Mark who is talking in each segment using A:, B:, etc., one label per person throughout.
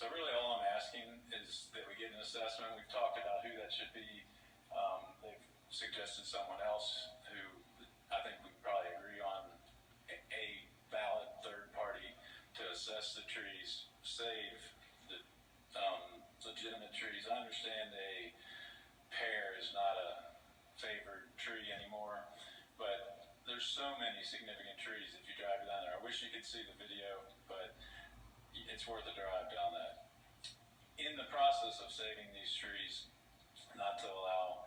A: So really all I'm asking is that we get an assessment. We've talked about who that should be. They've suggested someone else who I think we probably agree on a valid third party to assess the trees, save the legitimate trees. I understand a pear is not a favored tree anymore, but there's so many significant trees if you drive down there. I wish you could see the video, but it's worth a drive down that. In the process of saving these trees, not to allow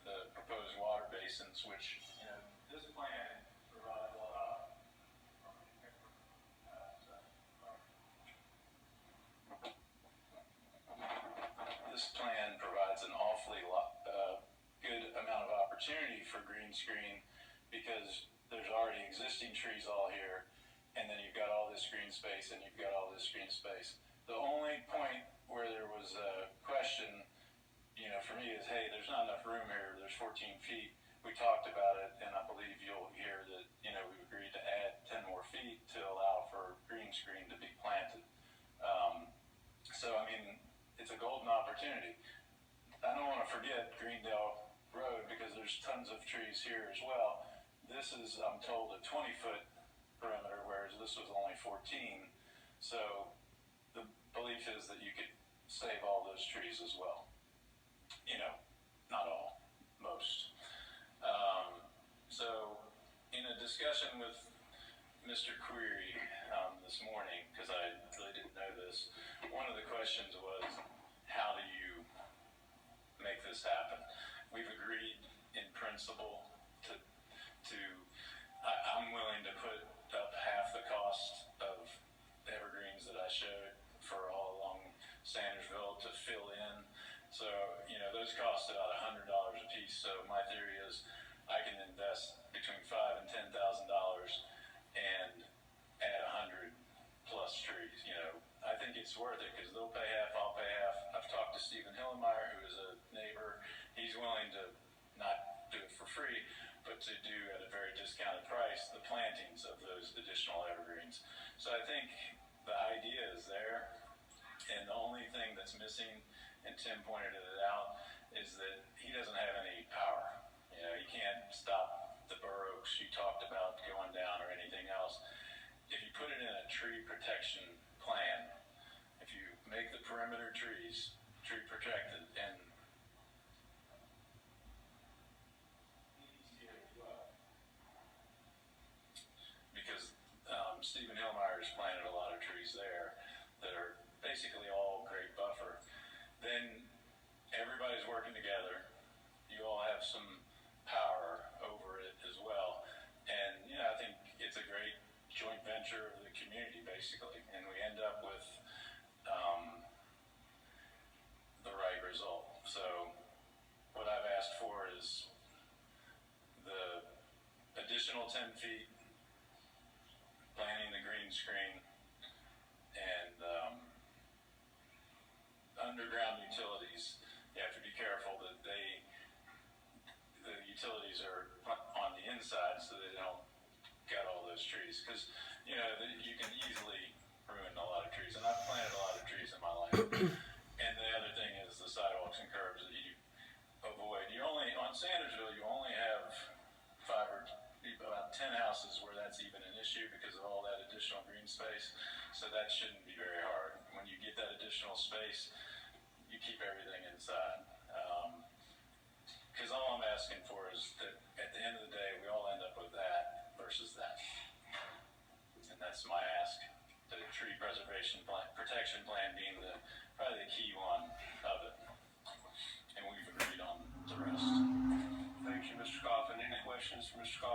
A: the proposed water basins, which, this plan provides a lot. This plan provides an awfully good amount of opportunity for green screen because there's already existing trees all here, and then you've got all this green space and you've got all this green space. The only point where there was a question, for me is, hey, there's not enough room here. There's 14 feet. We talked about it, and I believe you'll hear that, we've agreed to add 10 more feet to allow for green screen to be planted. It's a golden opportunity. I don't want to forget Greendale Road because there's tons of trees here as well. This is, I'm told, a 20-foot perimeter, whereas this was only 14. So the belief is that you could save all those trees as well. Not all, most. So in a discussion with Mr. Query this morning, because I really didn't know this, one of the questions was, how do you make this happen? We've agreed in principle I'm willing to put up half the cost of evergreens that I showed for all along Sandersville to fill in. So, those cost about $100 a piece. So my theory is I can invest between $5,000 and $10,000 and add 100 plus trees. I think it's worth it because they'll pay half, I'll pay half. I've talked to Stephen Hillemeyer, who is a neighbor. He's willing to not do it for free, but to do at a very discounted price the plantings of those additional evergreens. So I think the idea is there, and the only thing that's missing, and Tim pointed it out, is that he doesn't have any power. He can't stop the bur oaks you talked about going down or anything else. If you put it in a tree protection plan, if you make the perimeter trees tree protected, and because Stephen Hillmeyer's planted a lot of trees there that are basically all great buffer, then everybody's working together. You all have some power over it as well. And, I think it's a great joint venture of the community, basically. And we end up with the right result. So what I've asked for is the additional 10 feet, planting the green screen, and underground utilities. You have to be careful that the utilities are on the inside so they don't gut all those trees, because you can easily ruin a lot of trees, and I've planted a lot of trees in my life. And the other thing is the sidewalks and curbs that you avoid. On Sandersville, you only have about 10 houses where that's even an issue because of all that additional green space. So that shouldn't be very hard. When you get that additional space, you keep everything inside. Because all I'm asking for is that at the end of the day, we all end up with that versus that. And that's my ask. The tree preservation plan, protection plan being probably the key one of it. And we've agreed on the rest.
B: Thank you, Mr. Coffin. Any questions for Mr. Coffin?